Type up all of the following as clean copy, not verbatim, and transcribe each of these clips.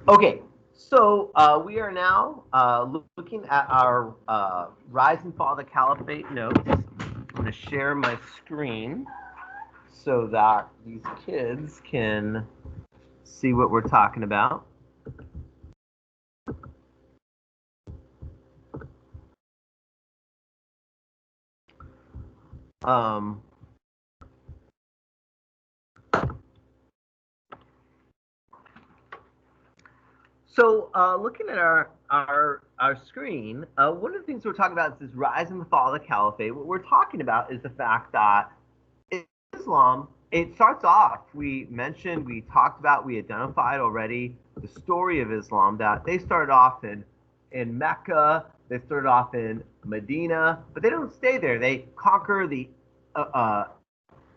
Okay, so we are now looking at our Rise and Fall of the Caliphate notes. I'm going to share my screen so that these kids can see what we're talking about. Um, so looking at our screen, one of the things we're talking about is this Rise and the Fall of the Caliphate. What we're talking about is the fact that Islam, it starts off, we talked about, we identified already the story of Islam, that they started off in Mecca, they started off in Medina, but they don't stay there. They conquer the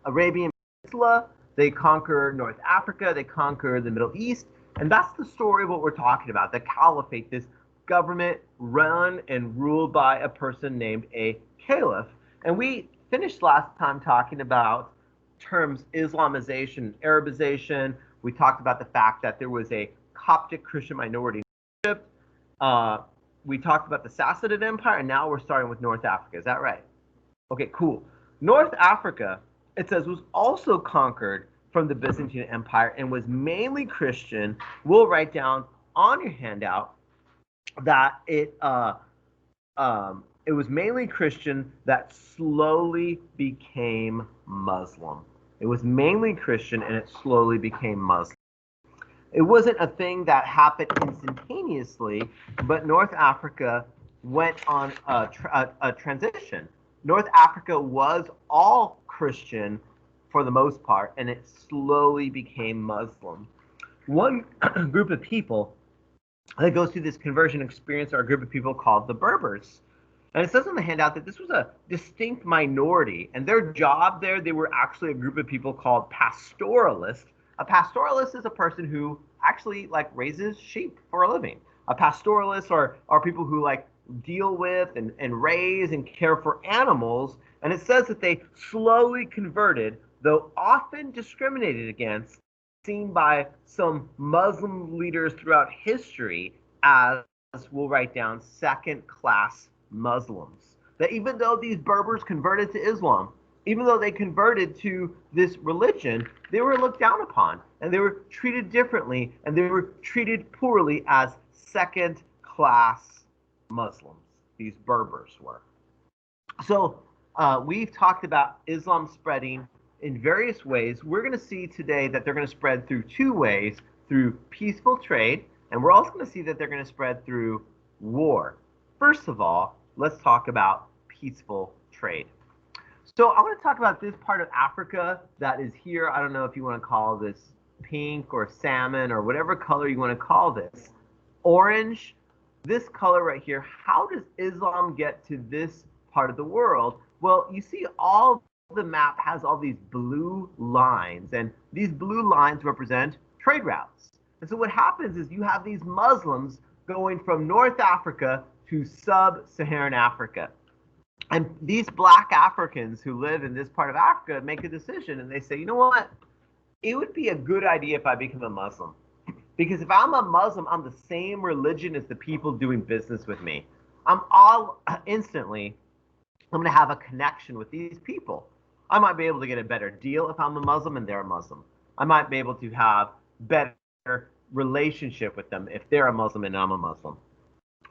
Arabian Peninsula, they conquer North Africa, they conquer the Middle East, and that's the story of what we're talking about, the Caliphate, this government run and ruled by a person named a caliph. And we finished last time talking about terms Islamization, Arabization. We talked about the fact that there was a Coptic Christian minority in Egypt. We talked about the Sassanid Empire, and now we're starting with North Africa. Is that right? Okay, cool. North Africa, it says, was also conquered from the Byzantine Empire and was mainly Christian. We'll write down on your handout that it was mainly Christian that slowly became Muslim. It was mainly Christian and it slowly became Muslim. It wasn't a thing that happened instantaneously, but North Africa went on a transition. North Africa was all Christian for the most part, and it slowly became Muslim. One group of people that goes through this conversion experience are a group of people called the Berbers. And it says on the handout that this was a distinct minority, and their job there, they were actually a group of people called pastoralists. A pastoralist is a person who actually like raises sheep for a living. A pastoralist are people who like deal with and raise and care for animals. And it says that they slowly converted, though often discriminated against, seen by some Muslim leaders throughout history as, we'll write down, second class Muslims. That even though these Berbers converted to Islam, even though they converted to this religion, they were looked down upon and they were treated differently and they were treated poorly as second class Muslims. These Berbers were. So we've talked about Islam spreading in various ways. We're going to see today that they're going to spread through two ways, through peaceful trade, and we're also going to see that they're going to spread through war. First of all, let's talk about peaceful trade. So I want to talk about this part of Africa that is here. I don't know if you want to call this pink or salmon or whatever color you want to call this. Orange, this color right here. How does Islam get to this part of the world? Well, you see all the map has all these blue lines, and these blue lines represent trade routes. And so what happens is you have these Muslims going from North Africa to sub-Saharan Africa. And these black Africans who live in this part of Africa make a decision and they say, you know what? It would be a good idea if I become a Muslim. Because if I'm a Muslim, I'm the same religion as the people doing business with me. I'm all instantly, I'm going to have a connection with these people. I might be able to get a better deal if I'm a Muslim and they're a Muslim. I might be able to have better relationship with them if they're a Muslim and I'm a Muslim.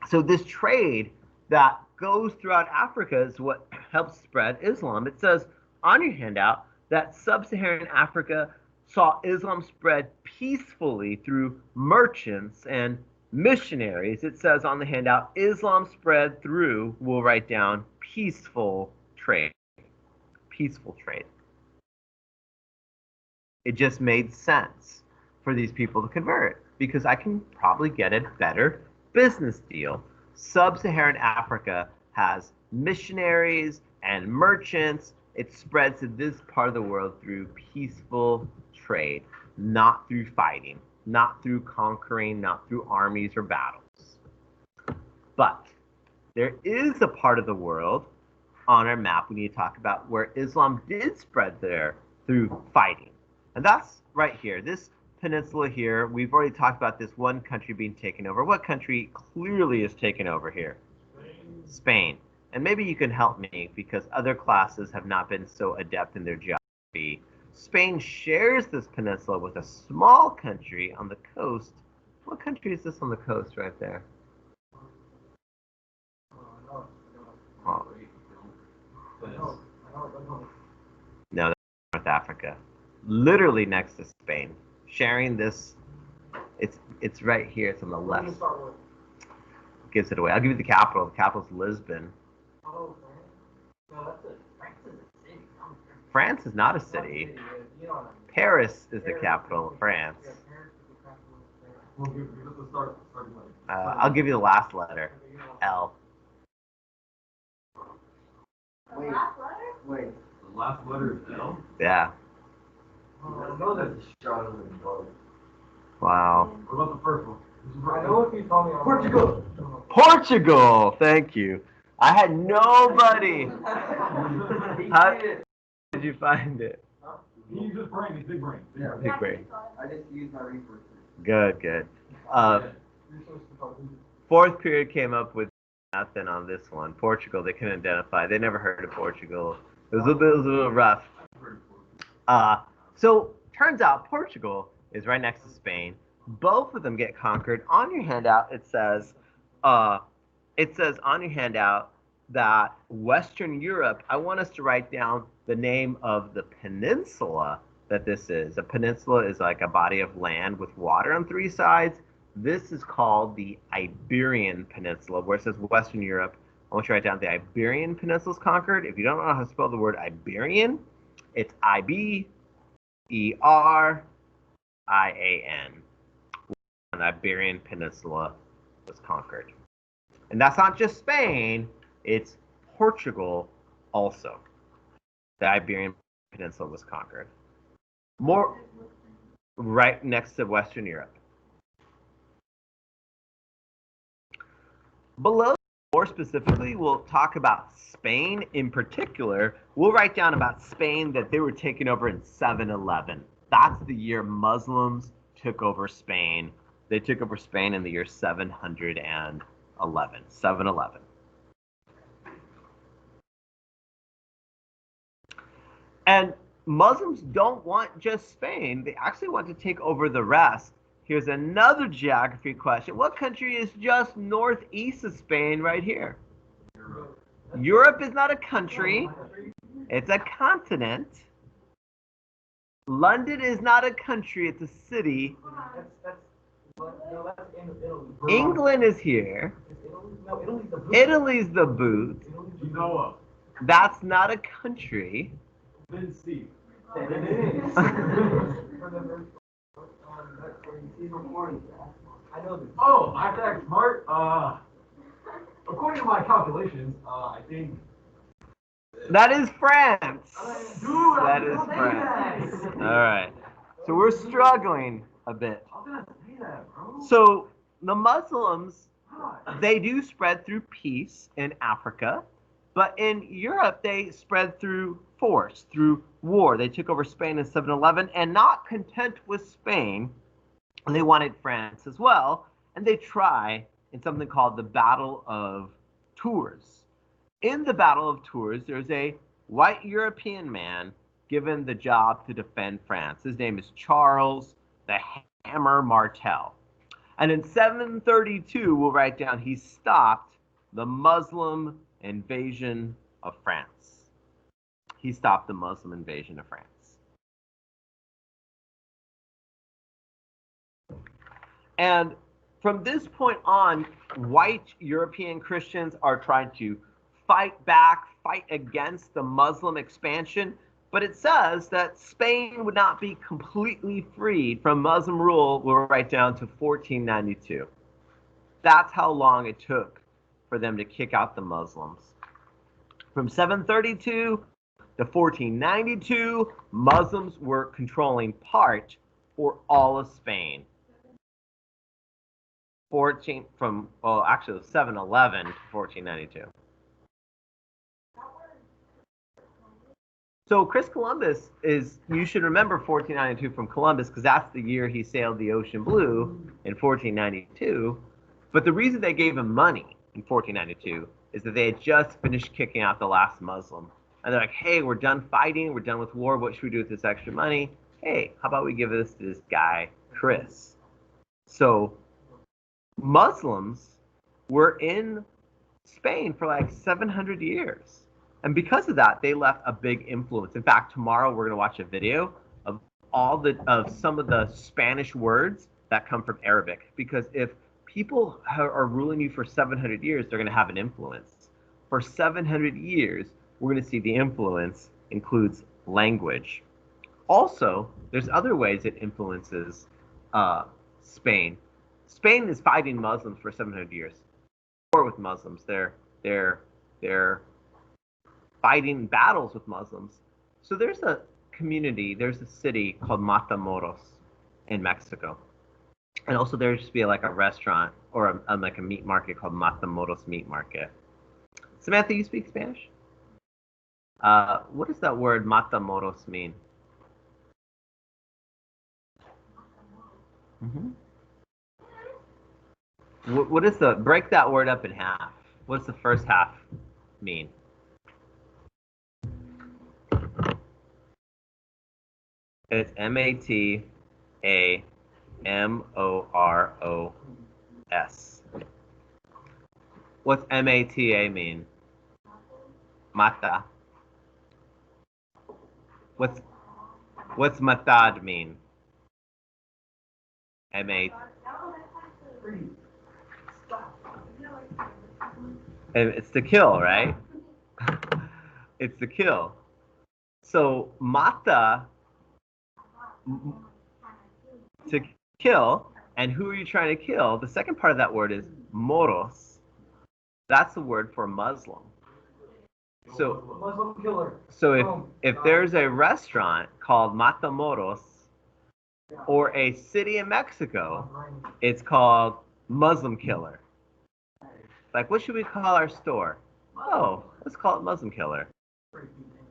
So this trade that goes throughout Africa is what helps spread Islam. It says on your handout that sub-Saharan Africa saw Islam spread peacefully through merchants and missionaries. It says on the handout, Islam spread through, we'll write down, peaceful trade. Peaceful trade. It just made sense for these people to convert because I can probably get a better business deal. Sub-Saharan Africa has missionaries and merchants. It spreads to this part of the world through peaceful trade, not through fighting, not through conquering, not through armies or battles. But there is a part of the world on our map we need to talk about where Islam did spread there through fighting. And that's right here. This peninsula here, we've already talked about this one country being taken over. What country clearly is taken over here? Spain. And maybe you can help me because other classes have not been so adept in their geography. Spain shares this peninsula with a small country on the coast. What country is this on the coast right there? Oh. No, that's North Africa. Literally next to Spain. Sharing this, it's right here. It's on the left. Gives it away. I'll give you the capital. The capital's Lisbon. France is not a city. Paris is the capital of France. I'll give you the last letter. L. Wait. The last letter is L? Yeah. I know that's Charlotte. Wow. What about the first one? I know if you told me. Portugal. Portugal. Thank you. I had nobody. How did you find it? He used his brain, his big brain. Big brain. I just used my resources. Good, good. Fourth period came up with nothing on this one. Portugal, they couldn't identify. They never heard of Portugal. It was a little rough. So turns out Portugal is right next to Spain. Both of them get conquered. On your handout, it says on your handout that Western Europe, I want us to write down the name of the peninsula that this is. A peninsula is like a body of land with water on three sides. This is called the Iberian Peninsula, where it says Western Europe. I want you to write down the Iberian Peninsula is conquered. If you don't know how to spell the word Iberian, it's I-B-E-R-I-A-N. The Iberian Peninsula was conquered. And that's not just Spain, it's Portugal also. The Iberian Peninsula was conquered. More right next to Western Europe. Below, more specifically, we'll talk about Spain in particular. We'll write down about Spain that they were taken over in 711. That's the year Muslims took over Spain. They took over Spain in the year 711. 711. And Muslims don't want just Spain. They actually want to take over the rest. Here's another geography question. What country is just northeast of Spain right here? Europe is not a country. It's a continent. London is not a country. It's a city. England is here. Italy's the boot. That's not a country. Oh, I have to act smart. According to my calculations, I think that is France. Dude, that is France. All right. So we're struggling a bit. I was gonna say that, bro. So the Muslims, they do spread through peace in Africa, but in Europe they spread through force, through war. They took over Spain in 711, and not content with Spain, they wanted France as well, and they try in something called the Battle of Tours. In the Battle of Tours, there's a white European man given the job to defend France. His name is Charles the Hammer Martel. And in 732, we'll write down he stopped the Muslim invasion of France. He stopped the Muslim invasion of France. And from this point on, white European Christians are trying to fight back, fight against the Muslim expansion. But it says that Spain would not be completely freed from Muslim rule, we'll write down to 1492. That's how long it took for them to kick out the Muslims. From 732 to 1492, Muslims were controlling part or all of Spain. 711 to 1492. So Chris Columbus is, you should remember 1492 from Columbus because that's the year he sailed the ocean blue in 1492. But the reason they gave him money in 1492 is that they had just finished kicking out the last Muslim. And they're like, hey, we're done fighting. We're done with war. What should we do with this extra money? Hey, how about we give this to this guy, Chris? So Muslims were in Spain for like 700 years. And because of that, they left a big influence. In fact, tomorrow we're going to watch a video of some of the Spanish words that come from Arabic. Because if people are ruling you for 700 years, they're going to have an influence. For 700 years, we're going to see the influence includes language. Also, there's other ways it influences Spain. Spain is fighting Muslims for 700 years. War with Muslims. They're fighting battles with Muslims. So there's a community, there's a city called Matamoros in Mexico. And also there used to be like a restaurant or like a meat market called Matamoros Meat Market. Samantha, you speak Spanish? What does that word Matamoros mean? Mm-hmm. What is break that word up in half. What's the first half mean? It's Matamoros. What's Mata mean? Mata. What's matad mean? M-A. It's to kill, right? It's to kill. So mata, to kill, and who are you trying to kill? The second part of that word is moros. That's the word for Muslim. So Muslim killer. So if there's a restaurant called Matamoros or a city in Mexico, it's called Muslim Killer. Like, what should we call our store? Oh, let's call it Muslim Killer.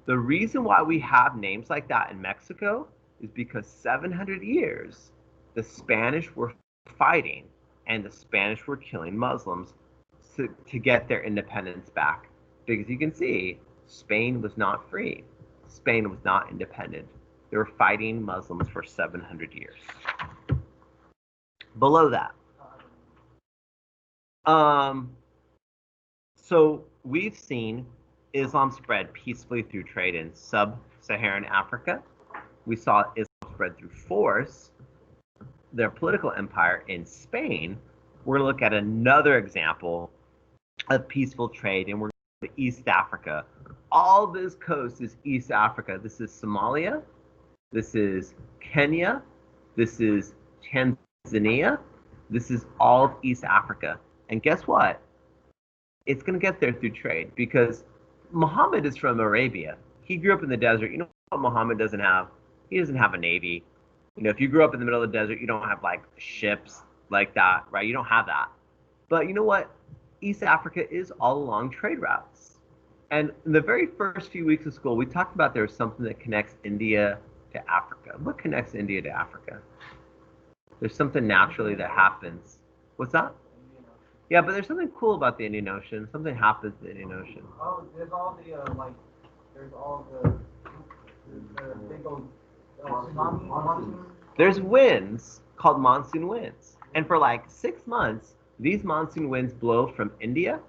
The reason why we have names like that in Mexico is because 700 years, the Spanish were fighting and the Spanish were killing Muslims to get their independence back. Because you can see, Spain was not free. Spain was not independent. They were fighting Muslims for 700 years. Below that. So we've seen Islam spread peacefully through trade in sub-Saharan Africa. We saw Islam spread through force, their political empire in Spain. We're going to look at another example of peaceful trade, and we're going to East Africa. All this coast is East Africa. This is Somalia. This is Kenya. This is Tanzania. This is all of East Africa. And guess what? It's going to get there through trade because Muhammad is from Arabia. He grew up in the desert. You know what Muhammad doesn't have? He doesn't have a navy. You know, if you grew up in the middle of the desert, you don't have like ships like that, right? You don't have that. But you know what? East Africa is all along trade routes. And in the very first few weeks of school, we talked about there's something that connects India to Africa. What connects India to Africa? There's something naturally that happens. What's that? Yeah, but there's something cool about the Indian Ocean. Something happens in the Indian Ocean. Oh, there's all the there's all the big old tsunami monsoon. There's winds called monsoon winds. And for like 6 months, these monsoon winds blow from India.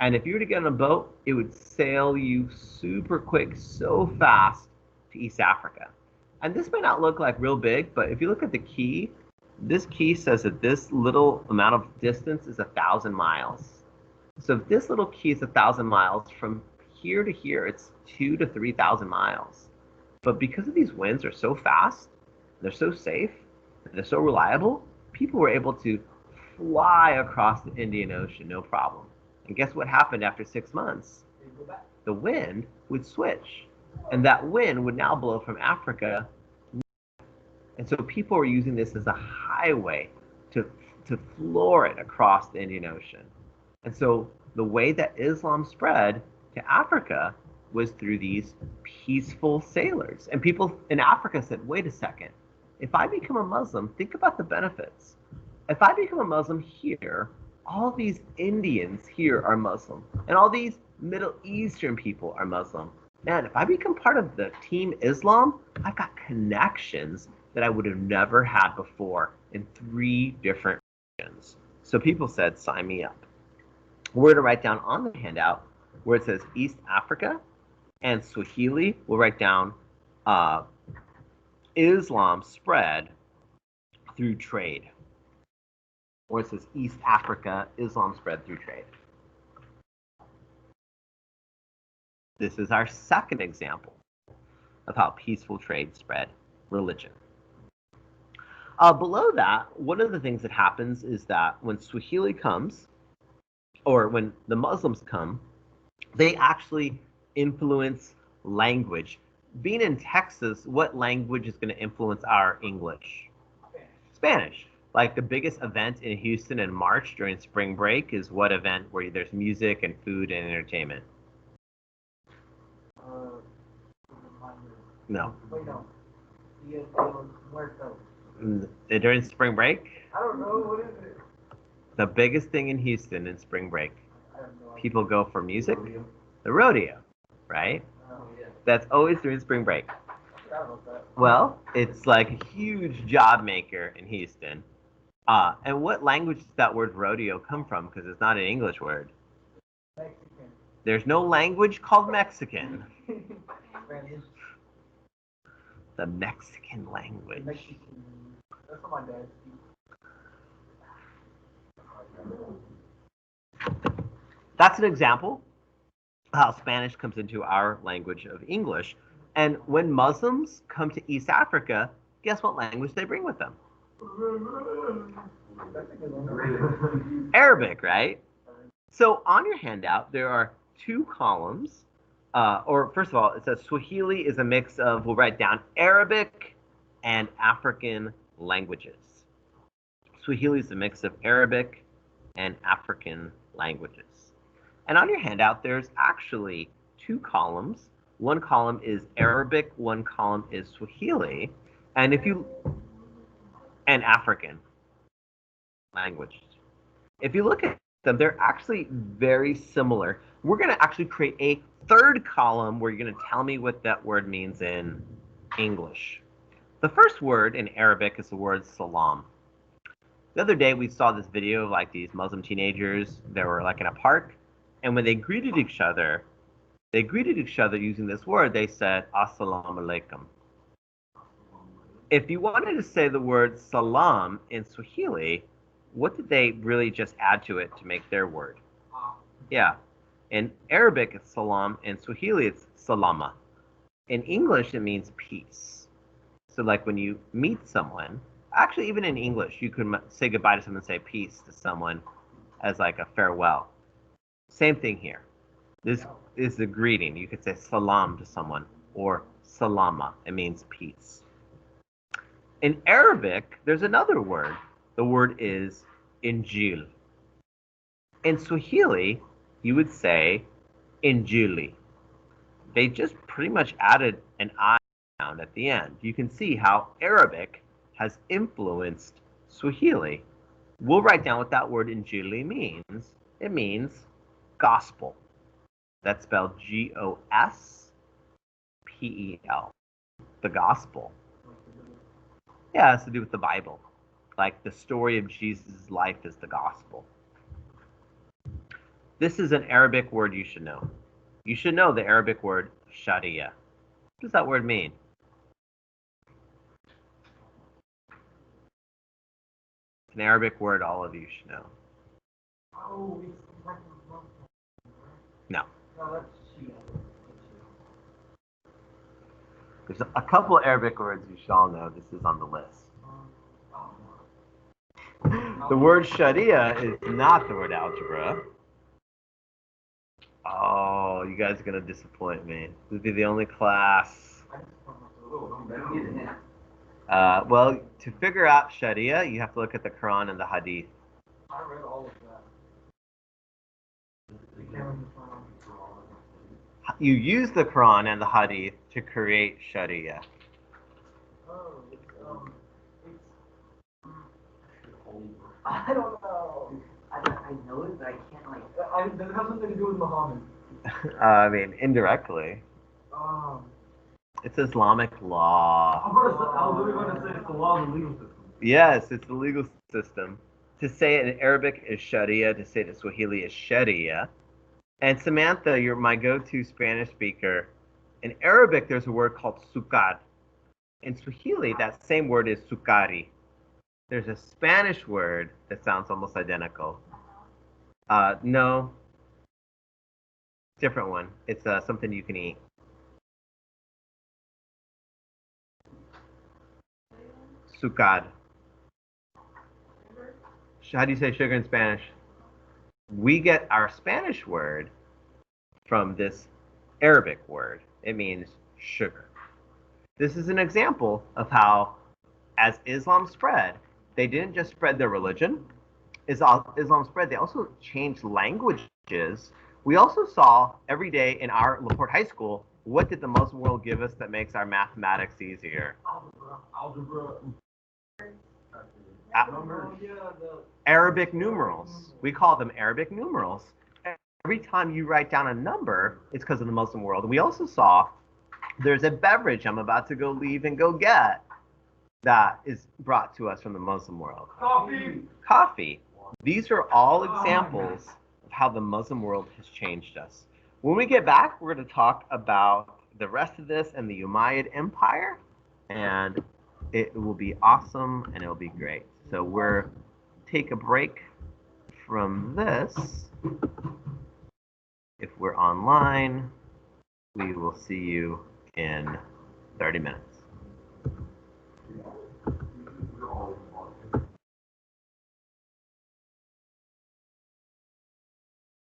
And if you were to get on a boat, it would sail you super quick, so fast to East Africa. And this may not look like real big, but if you look at the key, this key says that this little amount of distance is 1,000 miles. So if this little key is 1,000 miles, from here to here, it's 2,000 to 3,000 miles. But because of these winds are so fast, they're so safe, they're so reliable, people were able to fly across the Indian Ocean, no problem. And guess what happened after 6 months? The wind would switch. And that wind would now blow from Africa. And so people were using this as a highway to floor it across the Indian Ocean. And so the way that Islam spread to Africa was through these peaceful sailors. And people in Africa said, wait a second, if I become a Muslim, think about the benefits. If I become a Muslim here, all these Indians here are Muslim, and all these Middle Eastern people are Muslim. Man, if I become part of the Team Islam, I've got connections that I would have never had before in 3 different regions. So people said, sign me up. We're going to write down on the handout where it says East Africa and Swahili. We'll write down Islam spread through trade. Or it says East Africa, Islam spread through trade. This is our second example of how peaceful trade spread religion. Below that, one of the things that happens is that when Swahili comes, or when the Muslims come, they actually influence language. Being in Texas, what language is going to influence our English? Spanish. Like the biggest event in Houston in March during spring break is what event where there's music and food and entertainment? No. Wait, no. During spring break? I don't know, what is it? The biggest thing in Houston in spring break. I have no idea. People go for music. The rodeo, right? Oh, yeah. That's always during spring break. I forgot about that. Well, it's like a huge job maker in Houston. And what language does that word rodeo come from? Because it's not an English word. Mexican. There's no language called Mexican. Spanish. The Mexican language. Mexican. That's what my dad speaks. That's an example of how Spanish comes into our language of English. And when Muslims come to East Africa, guess what language they bring with them? That's a good one. Arabic, right? So on your handout, there are 2 columns. Or first of all, it says Swahili is a mix of, we'll write down Arabic and African languages. Swahili is a mix of Arabic and African languages. And on your handout, there's actually 2 columns. One column is Arabic, one column is Swahili. And and African languages. If you look at them, they're actually very similar. We're going to actually create a 3rd column where you're going to tell me what that word means in English. The first word in Arabic is the word salam. The other day we saw this video of like these Muslim teenagers that were like in a park, and when they greeted each other using this word. They said assalamu alaikum. If you wanted to say the word salam in Swahili, what did they really just add to it to make their word? Yeah. In Arabic, it's salam. In Swahili, it's salama. In English, it means peace. So like when you meet someone, actually even in English, you could say goodbye to someone and say peace to someone as like a farewell. Same thing here. This is a greeting. You could say salam to someone or salama. It means peace. In Arabic, there's another word. The word is Injil. In Swahili, you would say Injili. They just pretty much added an I sound at the end. You can see how Arabic has influenced Swahili. We'll write down what that word Injili means. It means gospel. That's spelled Gospel. The gospel. Yeah, it has to do with the Bible. Like the story of Jesus' life is the gospel. This is an Arabic word you should know. You should know the Arabic word Sharia. What does that word mean? It's an Arabic word all of you should know. Oh, it's like No. no, that's Shia. There's a couple Arabic words you should all know. This is on the list. The word Sharia is not the word algebra. Oh, you guys are going to disappoint me. This would be the only class. Well, to figure out Sharia, you have to look at the Quran and the Hadith. I read all of that. You use the Quran and the Hadith to create Sharia. Oh, I don't know. I know it, but I can't like. Does it have something to do with Muhammad? I mean, indirectly. Um, It's Islamic law. I was really going to say it's the law of the legal system. Yes, it's the legal system. To say it in Arabic is Sharia, to say it in Swahili is Sharia. And Samantha, you're my go-to Spanish speaker. In Arabic, there's a word called sukar. In Swahili, that same word is sukari. There's a Spanish word that sounds almost identical. No, different one. It's something you can eat. Sukar. How do you say sugar in Spanish? We get our Spanish word from this Arabic word. It means sugar. This is an example of how, as Islam spread, they didn't just spread their religion. As Islam spread, they also changed languages. We also saw every day in our LaPorte High School, what did the Muslim world give us that makes our mathematics easier? Algebra. Arabic numerals. We call them Arabic numerals. Every time you write down a number, it's because of the Muslim world. We also saw there's a beverage I'm about to go leave and go get that is brought to us from the Muslim world. Coffee. These are all examples of how the Muslim world has changed us. When we get back, we're going to talk about the rest of this and the Umayyad Empire, and it will be awesome and it'll be great. So we're take a break from this. If we're online, we will see you in 30 minutes.